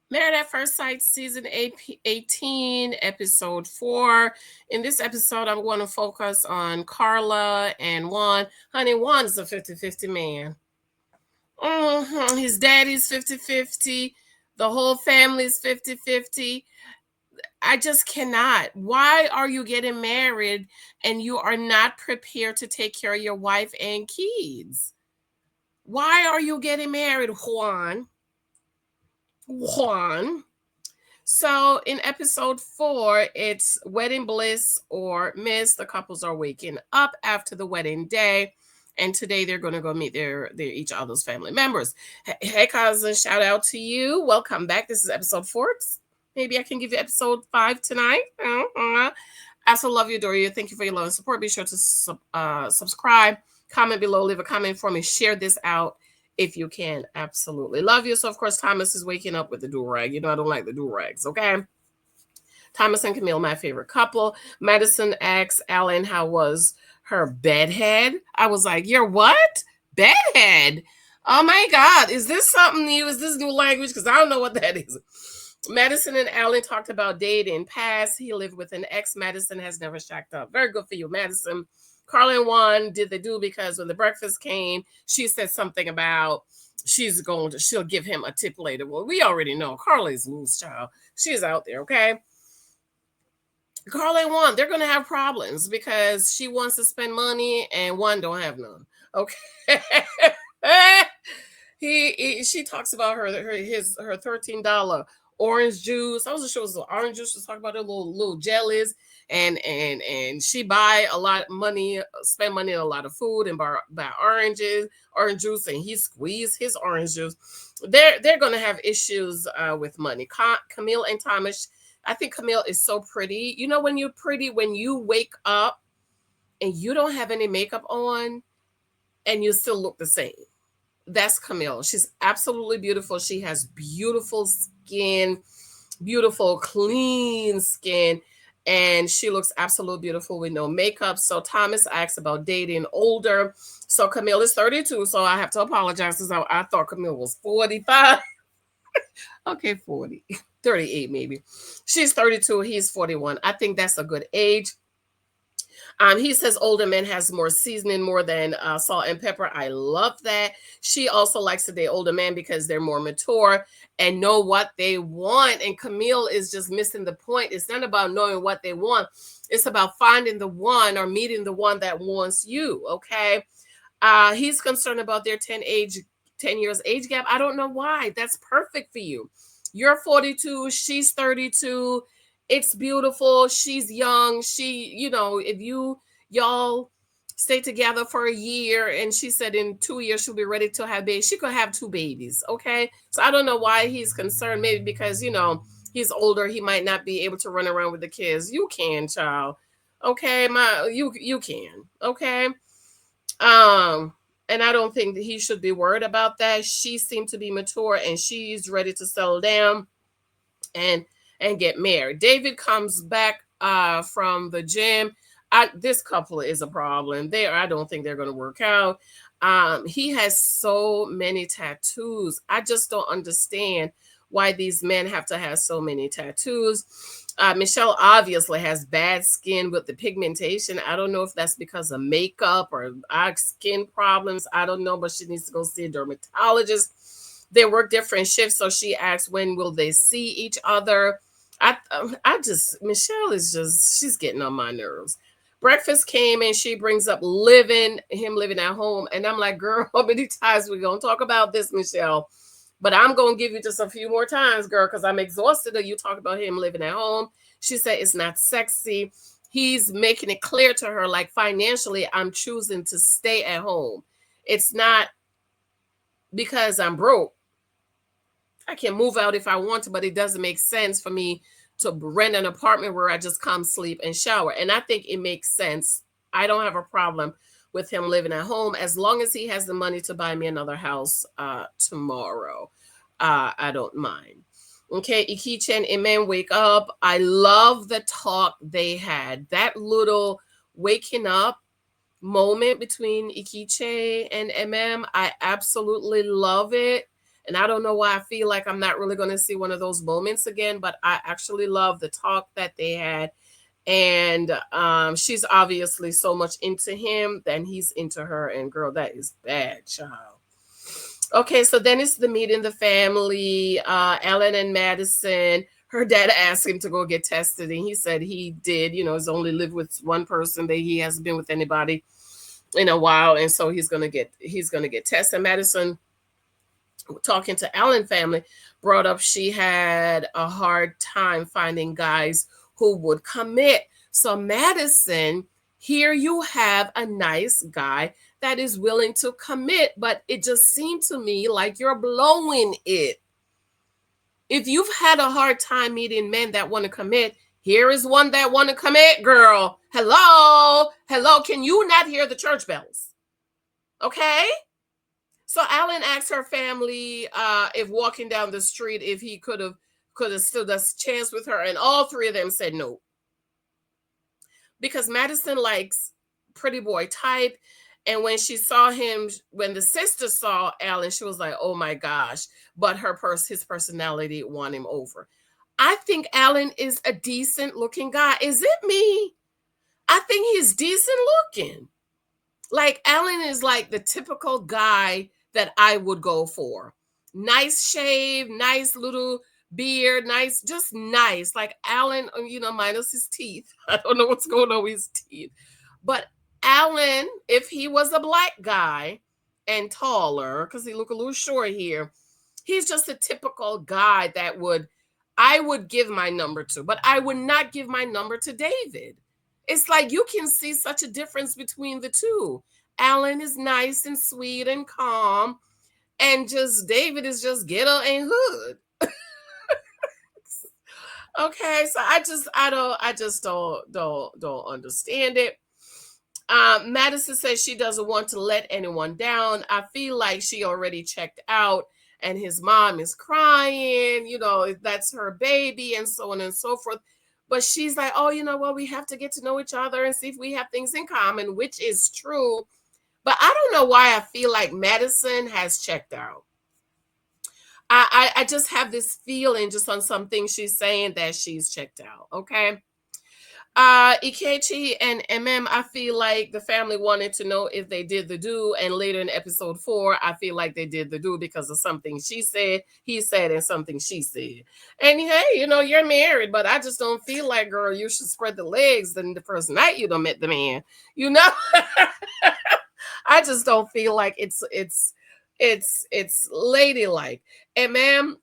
Married at First Sight, season 18, episode 4. In this episode, I'm going to focus on Karla and Juan. Honey, Juan's a 50-50 man. His daddy's 50-50. The whole family's 50-50. I just cannot. Why are you getting married and you are not prepared to take care of your wife and kids? Why are you getting married, Juan? Juan. So in episode 4, it's wedding bliss or miss. The couples are waking up after the wedding day, and today they're going to go meet their each other's family members. Hey, cousin, shout out to you. Welcome back. This is episode 4. Maybe I can give you episode 5 tonight. I also love you, adore you. Thank you for your love and support. Be sure to subscribe, comment below, leave a comment for me, share this out if you can. Absolutely love you. So of course Thomas is waking up with the do-rag. You know I don't like the do-rags. Okay, Thomas and Camille, my favorite couple. Madison asks Alan how was her bedhead. I was like, you're what? Bedhead? Oh my god, is this something new? Is this new language? Because I don't know what that is. Madison and Alan talked about dating past. He lived with an ex. Madison has never shacked up. Very good for you, Madison. Karla and Juan did the do because when the breakfast came, she said something about she'll give him a tip later. Well, we already know Karla's loose child. She's out there, okay? Karla and Juan, they're gonna have problems because she wants to spend money and Juan don't have none. Okay. She talks about her $13 orange juice. I wasn't sure it was orange juice. She talk about her little jellies, and she buy a lot of money, spend money on a lot of food, and buy orange juice, and he squeeze his orange juice. They're gonna have issues with money. Camille and Thomas. I think Camille is so pretty. You know when you're pretty when you wake up and you don't have any makeup on and you still look the same. That's Camille. She's absolutely beautiful. She has beautiful skin, beautiful, clean skin, and she looks absolutely beautiful with no makeup. So Thomas asked about dating older. So Camille is 32, so I have to apologize because I thought Camille was 45. Okay, 40, 38 maybe. She's 32, he's 41. I think that's a good age. He says older men has more seasoning, more than salt and pepper. I love that. She also likes to date older men because they're more mature and know what they want. And Camille is just missing the point. It's not about knowing what they want. It's about finding the one or meeting the one that wants you. Okay. He's concerned about their 10 years age gap. I don't know why. That's perfect for you. You're 42, she's 32. It's beautiful. She's young. If y'all stay together for a year and she said in 2 years she'll be ready to have babies, she could have 2 babies. Okay. So I don't know why he's concerned. Maybe because, he's older. He might not be able to run around with the kids. You can, child. Okay. You can. Okay. Um, and I don't think that he should be worried about that. She seemed to be mature and she's ready to settle down and get married. David comes back from the gym. This couple is a problem. I don't think they're going to work out. He has so many tattoos. I just don't understand why these men have to have so many tattoos. Michelle obviously has bad skin with the pigmentation. I don't know if that's because of makeup or skin problems. I don't know, but she needs to go see a dermatologist. They work different shifts, so she asks when will they see each other. Michelle is she's getting on my nerves. Breakfast came and she brings up him living at home, and I'm like, girl, how many times we gonna talk about this, Michelle? But I'm gonna give you just a few more times, girl, because I'm exhausted of you talking about him living at home. She said it's not sexy. He's making it clear to her, like financially, I'm choosing to stay at home. It's not because I'm broke. I can move out if I want to, but it doesn't make sense for me to rent an apartment where I just come sleep and shower. And I think it makes sense. I don't have a problem with him living at home as long as he has the money to buy me another house tomorrow. I don't mind. Okay, Ikiche and Imen wake up. I love the talk they had. That little waking up moment between Ikiche and MM, I absolutely love it. And I don't know why I feel like I'm not really going to see one of those moments again, but I actually love the talk that they had. And she's obviously so much into him than he's into her. And girl, that is bad, child. Okay, so then it's the meeting the family, Ellen and Madison. Her dad asked him to go get tested, and he said he did. He's only lived with one person, that he hasn't been with anybody in a while, and so he's gonna get tested. Madison, talking to Ellen family, brought up she had a hard time finding guys who would commit. So Madison, here you have a nice guy that is willing to commit, but it just seemed to me like you're blowing it. If you've had a hard time meeting men that want to commit, here is one that want to commit, girl. Hello, can you not hear the church bells? Okay. So Alan asked her family if walking down the street, if he could have stood a chance with her, and all three of them said no. Because Madison likes pretty boy type. And when she saw him, when the sister saw Alan, she was like, oh my gosh. But his personality won him over. I think Alan is a decent looking guy. Is it me? I think he's decent looking. Like Alan is like the typical guy that I would go for. Nice shave, nice little beard, just nice. Like Alan, minus his teeth. I don't know what's going on with his teeth. But Alan, if he was a black guy and taller, because he look a little short here, he's just a typical guy that I would give my number to, but I would not give my number to David. It's like you can see such a difference between the two. Alan is nice and sweet and calm, and just David is just ghetto and hood. Okay, so I just don't understand it. Madison says she doesn't want to let anyone down. I feel like she already checked out, and his mom is crying, that's her baby, and so on and so forth. But she's like, oh, we have to get to know each other and see if we have things in common, which is true. But I don't know why I feel like Madison has checked out. I just have this feeling just on some things she's saying that she's checked out. Okay. Ikechi and I feel like the family wanted to know if they did the do, and later in episode 4, I feel like they did the do because of something he said, and something she said. And hey, you're married, but I just don't feel like, girl, you should spread the legs than the first night you done met the man. I just don't feel like it's ladylike. And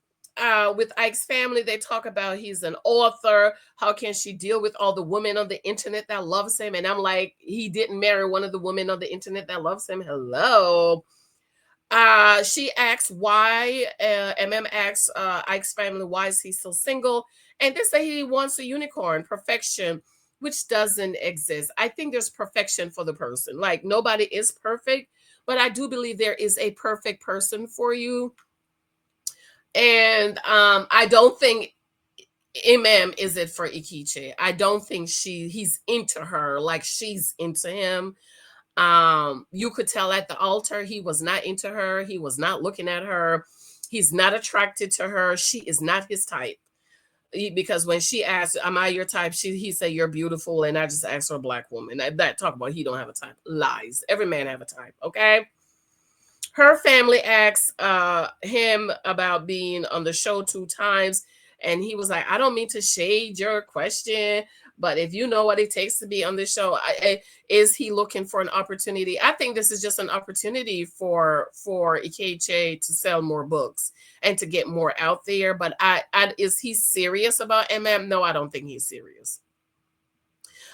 with Ike's family, they talk about he's an author. How can she deal with all the women on the internet that loves him? And I'm like, he didn't marry one of the women on the internet that loves him. Hello. She asks why, asks Ike's family, why is he still single? And they say he wants a unicorn, perfection, which doesn't exist. I think there's perfection for the person. Like nobody is perfect, but I do believe there is a perfect person for you. And I don't think is it for Ikiche. I don't think he's into her like she's into him. You could tell at the altar he was not into her. He was not looking at her. He's not attracted to her. She is not his type. Because when she asked, am I your type? He said, you're beautiful. And I just asked her a black woman. That talk about he don't have a type. Lies. Every man have a type. Okay. Her family asked him about being on the show 2 times. And he was like, I don't mean to shade your question, but if you know what it takes to be on this show, is he looking for an opportunity? I think this is just an opportunity for Ikeche to sell more books and to get more out there. But is he serious about MM? No, I don't think he's serious.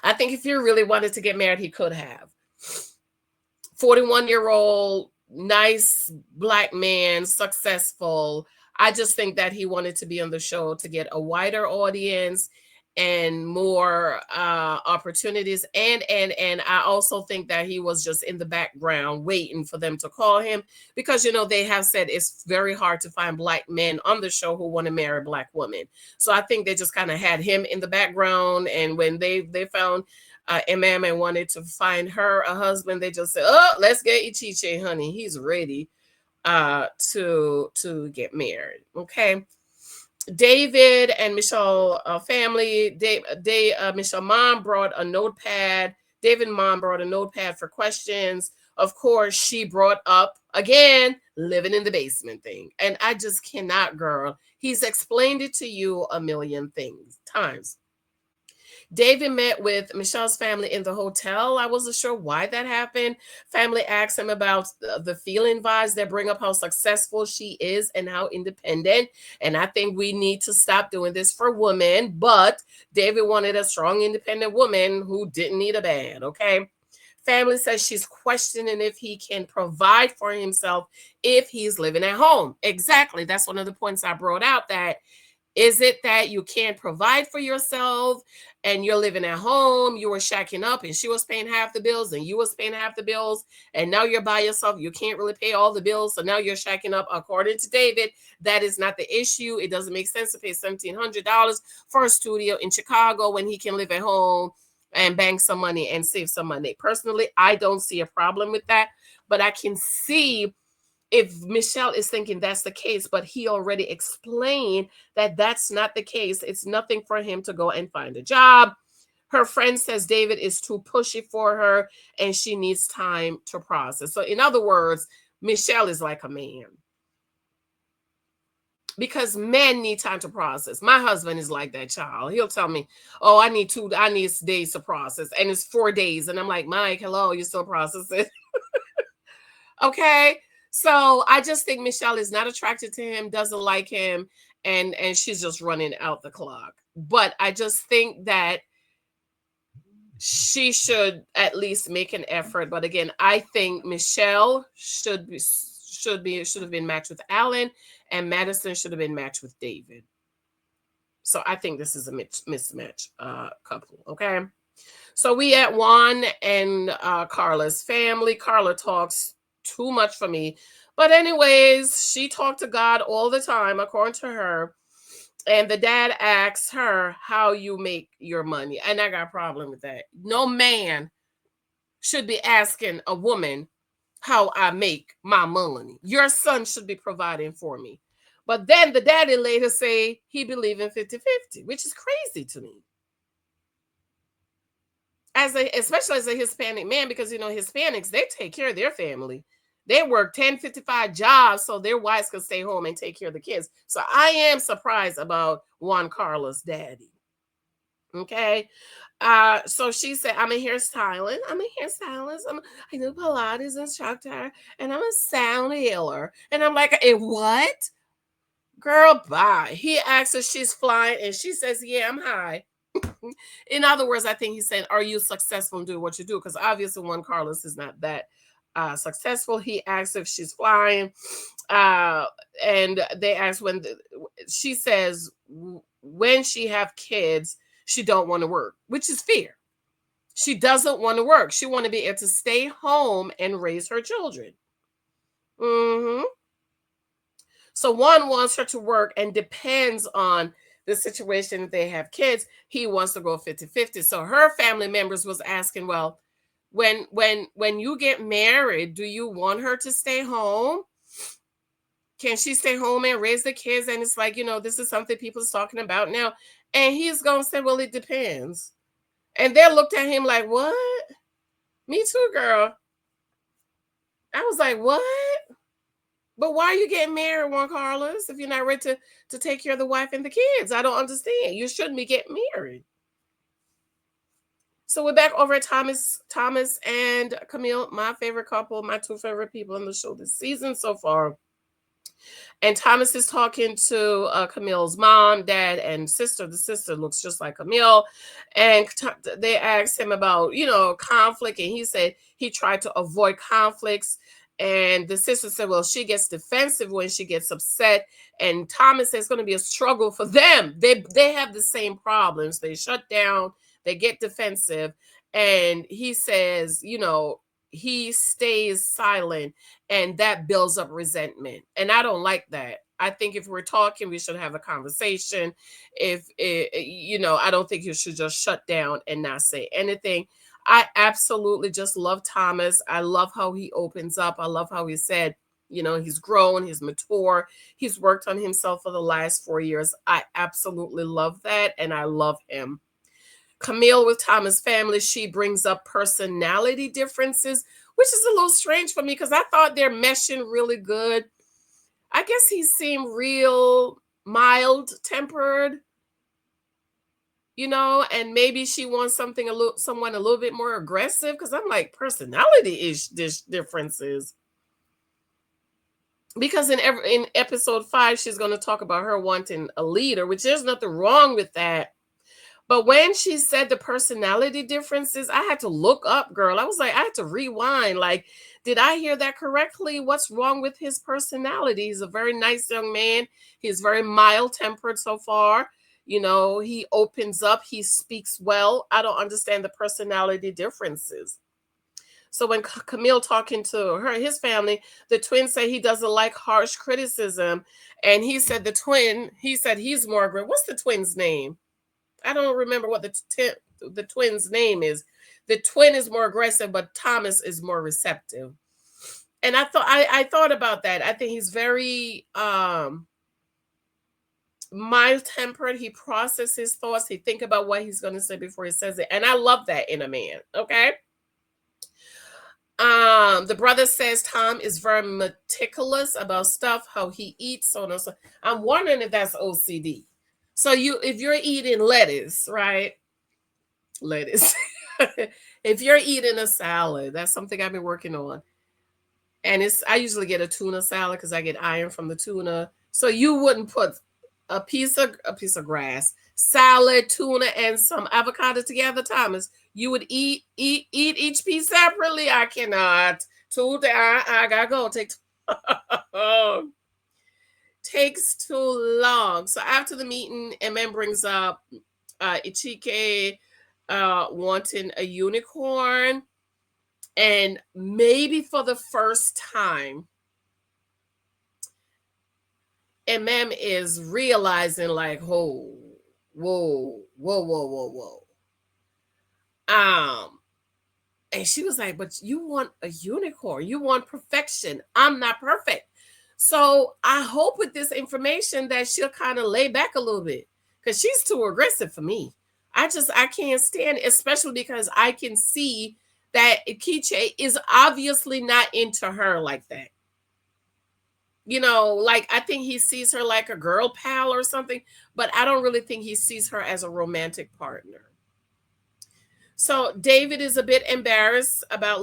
I think if he really wanted to get married, he could have. 41-year-old, nice black man, successful. I just think that he wanted to be on the show to get a wider audience and more opportunities. And I also think that he was just in the background waiting for them to call him because, they have said it's very hard to find black men on the show who want to marry black women. So I think they just kind of had him in the background. And when they found and wanted to find her a husband, they just said, oh, let's get Ichiche, honey. He's ready. to get married. Okay. David and Michelle family. Michelle mom brought a notepad. David mom brought a notepad for questions. Of course, she brought up again living in the basement thing, and I just cannot, girl. He's explained it to you a million things times. David met with Michelle's family in the hotel. I wasn't sure why that happened. Family asked him about the feeling vibes that bring up how successful she is and how independent. And I think we need to stop doing this for women. But David wanted a strong, independent woman who didn't need a man. Okay. Family says she's questioning if he can provide for himself if he's living at home. Exactly. That's one of the points I brought out, that is it that you can't provide for yourself and you're living at home, you were shacking up and she was paying half the bills and you was paying half the bills, and now you're by yourself, you can't really pay all the bills, so now you're shacking up. According to David, that is not the issue. It doesn't make sense to pay $1,700 for a studio in Chicago when he can live at home and bank some money and save some money. Personally, I don't see a problem with that, but I can see if Michelle is thinking that's the case, but he already explained that that's not the case. It's nothing for him to go and find a job. Her friend says David is too pushy for her and she needs time to process. So, in other words, Michelle is like a man, because men need time to process. My husband is like that, child. He'll tell me, "Oh, I need days to process," and it's 4 days, and I'm like, "Mike, hello, you still processing?" Okay. So I just think Michelle is not attracted to him, doesn't like him, and she's just running out the clock. But I just think that she should at least make an effort. But again, I think Michelle should have been matched with Alan, and Madison should have been matched with David. So I think this is a mismatch couple. Okay. So we at Juan and Karla's family. Karla talks too much for me. But anyways, she talked to God all the time, according to her. And the dad asks her how you make your money. And I got a problem with that. No man should be asking a woman how I make my money. Your son should be providing for me. But then the daddy later say he believe in 50-50, which is crazy to me. Especially as a Hispanic man, because Hispanics, they take care of their family. They work 10-55 jobs so their wives can stay home and take care of the kids. So I am surprised about Juan Carlos' daddy. Okay. So she said, I'm a hairstylist. I do Pilates instructor, and I'm a sound healer. And I'm like, what? Girl, bye. He asks her she's flying, and she says, yeah, I'm high. In other words, I think he's saying, are you successful in doing what you do? Because obviously Juan Carlos is not that successful. He asks if she's flying, and they ask she says when she have kids, she don't want to work, which is fair. She doesn't want to work. She want to be able to stay home and raise her children. Mm-hmm. So one wants her to work and depends on the situation. If they have kids, he wants to go 50-50. So her family members was asking, well, when you get married, do you want her to stay home? Can she stay home and raise the kids? And it's like, this is something people's talking about now. And he's going to say, well, it depends. And they looked at him like, what? Me too, girl. I was like, what? But why are you getting married, Juan Carlos, if you're not ready to take care of the wife and the kids? I don't understand. You shouldn't be getting married. So we're back over at Thomas and Camille, my favorite couple, my two favorite people in the show this season so far. And Thomas is talking to Camille's mom, dad, and sister. The sister looks just like Camille. And they asked him about, conflict. And he said he tried to avoid conflicts. And the sister said, well, she gets defensive when she gets upset. And Thomas says it's going to be a struggle for them. They have the same problems. They shut down. They get defensive. And he says, he stays silent, and that builds up resentment. And I don't like that. I think if we're talking, we should have a conversation. I don't think you should just shut down and not say anything. I absolutely just love Thomas. I love how he opens up. I love how he said, He's grown, he's mature, he's worked on himself for the last 4 years. I absolutely love that, and I love him. Camille with Thomas' family, she brings up personality differences, which is a little strange for me because I thought they're meshing really good. I guess he seemed real mild tempered, and maybe she wants someone a little bit more aggressive, because I'm like, personality differences. Because in episode 5, she's going to talk about her wanting a leader, which there's nothing wrong with that. But when she said the personality differences, I had to look up, girl. I was like, I had to rewind. Like, did I hear that correctly? What's wrong with his personality? He's a very nice young man. He's very mild-tempered so far. He opens up. He speaks well. I don't understand the personality differences. So when Camille talking to his family, the twin say he doesn't like harsh criticism. And he said he's more aggressive. What's the twin's name? I don't remember what the twin's name is. The twin is more aggressive, but Thomas is more receptive. And I thought about that. I think he's very mild-tempered. He processes his thoughts. He think about what he's going to say before he says it. And I love that in a man. Okay. The brother says Tom is very meticulous about stuff, how he eats, so on and so. I'm wondering if that's OCD. So if you're eating lettuce, right? Lettuce. If you're eating a salad, that's something I've been working on. And I usually get a tuna salad because I get iron from the tuna. So you wouldn't put a piece of grass, salad, tuna, and some avocado together, Thomas. You would eat each piece separately. I cannot. I gotta go. Takes too long. So after the meeting, MM brings up Ichike wanting a unicorn, and maybe for the first time, MM is realizing like, whoa. And she was like, but you want a unicorn. You want perfection. I'm not perfect. So I hope with this information that she'll kind of lay back a little bit, because she's too aggressive for me. I can't stand it, especially because I can see that Ikiche is obviously not into her like that. Like, I think he sees her like a girl pal or something, but I don't really think he sees her as a romantic partner. So David is a bit embarrassed about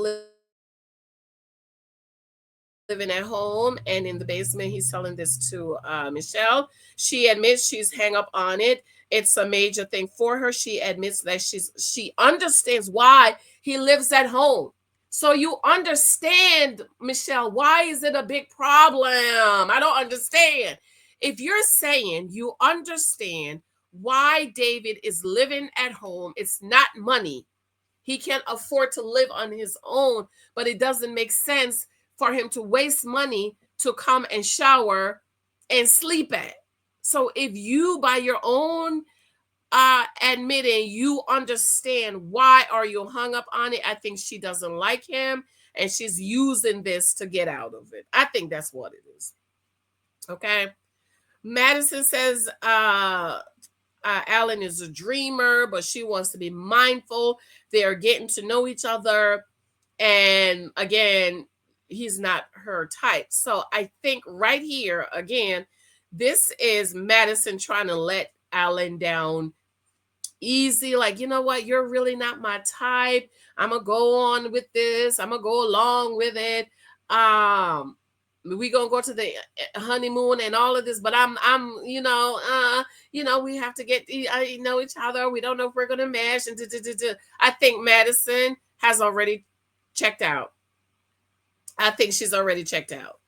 living at home, and in the basement, he's telling this to Michelle. She admits she's hung up on it. It's a major thing for her. She admits that she understands why he lives at home. So you understand, Michelle, why is it a big problem? I don't understand. If you're saying you understand why David is living at home, it's not money. He can't afford to live on his own, but it doesn't make sense for him to waste money to come and shower and sleep at. So if you, by your own admitting you understand why are you hung up on it, I think she doesn't like him and she's using this to get out of it. I think that's what it is. Okay. Madison says Alan is a dreamer, but she wants to be mindful. They are getting to know each other. And again, he's not her type. So I think right here, again, this is Madison trying to let Alan down easy. Like, you know what? You're really not my type. I'm going to go on with this. I'm going to go along with it. We gonna go to the honeymoon and all of this, but I'm we have to get know each other. We don't know if we're gonna mesh. And I think Madison has already checked out. I think she's already checked out,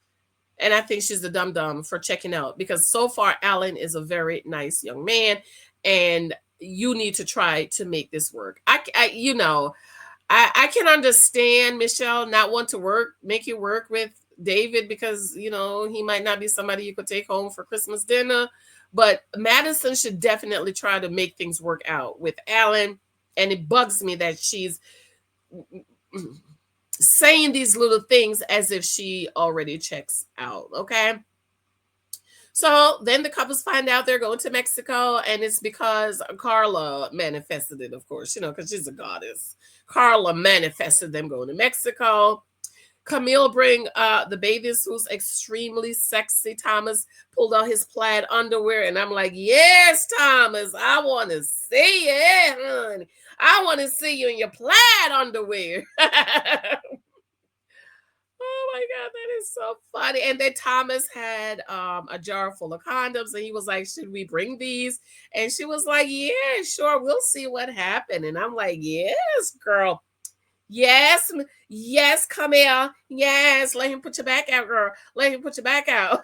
and I think she's the dum-dum for checking out, because so far Alan is a very nice young man, and you need to try to make this work. I can understand Michelle not want to make you work with David, because he might not be somebody you could take home for Christmas dinner, but Madison should definitely try to make things work out with Alan. And it bugs me that she's saying these little things as if she already checks out. Okay. So then the couples find out they're going to Mexico, and it's because Karla manifested it, of course, because she's a goddess. Karla manifested them going to Mexico. Camille bring the bathing suits, extremely sexy. Thomas pulled out his plaid underwear, and I'm like, yes, Thomas, I want to see it, honey. I want to see you in your plaid underwear. Oh my God, that is so funny. And then Thomas had a jar full of condoms, and he was like, should we bring these? And she was like, yeah, sure, we'll see what happened. And I'm like, yes, girl. Yes, yes, come here. Yes, let him put your back out, girl. Let him put your back out.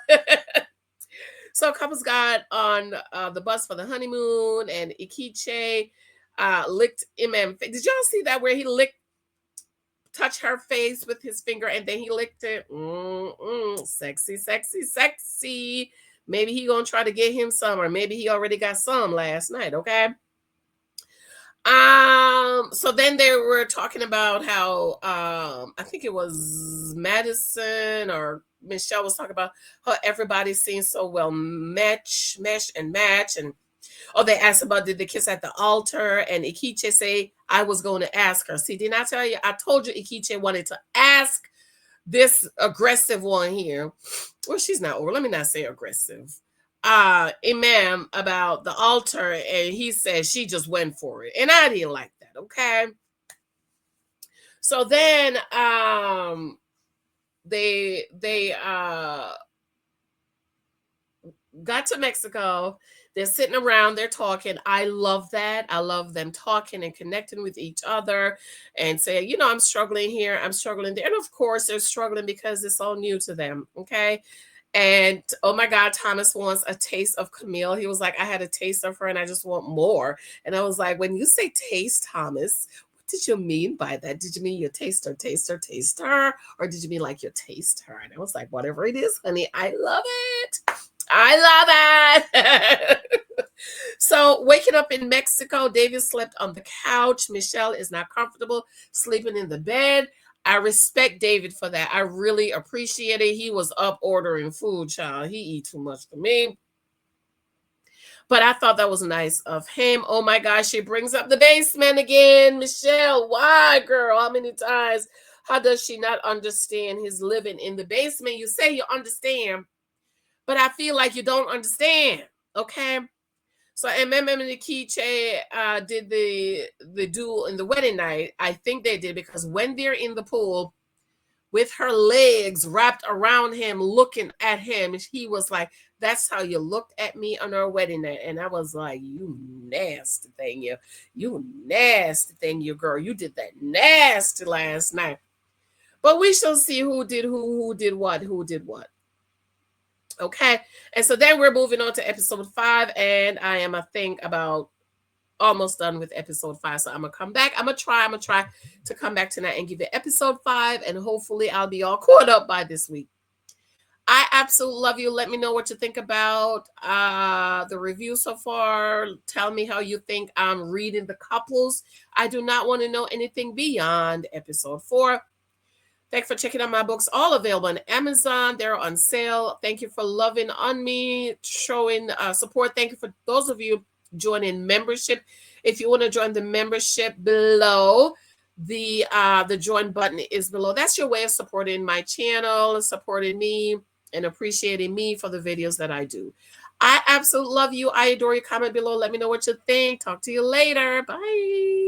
So couples got on the bus for the honeymoon, and Ikiche licked Imam. Did y'all see that where he touched her face with his finger and then he licked it? Sexy, sexy, sexy. Maybe he gonna try to get him some, or maybe he already got some last night. Okay. So then they were talking about how I think it was Madison or Michelle was talking about how everybody seems so well mesh and match. And they asked about did they kiss at the altar, and Ikiche say I was going to ask her. See, didn't I tell you? I told you Ikiche wanted to ask this aggressive one here. Well, she's not, or let me not say aggressive. Imam about the altar, and he said she just went for it, and I didn't like that. Okay. So then they got to Mexico. They're sitting around, they're talking. I love that. I love them talking and connecting with each other and saying, I'm struggling here, I'm struggling there. And of course, they're struggling because it's all new to them. Okay. And oh my God, Thomas wants a taste of Camille. He was like, I had a taste of her and I just want more. And I was like, when you say taste, Thomas, what did you mean by that? Did you mean you taste her? Or did you mean like you taste her? And I was like, whatever it is, honey, I love it. I love it. So waking up in Mexico, David slept on the couch. Michelle is not comfortable sleeping in the bed. I respect David for that. I really appreciate it. He was up ordering food, child. He eat too much for me. But I thought that was nice of him. Oh my gosh, she brings up the basement again. Michelle, why, girl? How many times? How does she not understand his living in the basement? You say you understand, but I feel like you don't understand. Okay. So MM and Nikiche did the duel in the wedding night. I think they did because when they're in the pool with her legs wrapped around him, looking at him, he was like, that's how you looked at me on our wedding night. And I was like, you nasty thing, you nasty thing, you girl. You did that nasty last night. But we shall see who did what. Okay. And so then we're moving on to episode 5. And I am, I think, about almost done with episode 5. So I'm going to come back. I'm going to try to come back tonight and give you episode 5. And hopefully I'll be all caught up by this week. I absolutely love you. Let me know what you think about the review so far. Tell me how you think I'm reading the couples. I do not want to know anything beyond episode 4. Thanks for checking out my books, all available on Amazon. They're on sale. Thank you for loving on me, showing support. Thank you for those of you joining membership. If you want to join the membership below, the join button is below. That's your way of supporting my channel, supporting me, and appreciating me for the videos that I do. I absolutely love you. I adore you. Comment below. Let me know what you think. Talk to you later. Bye.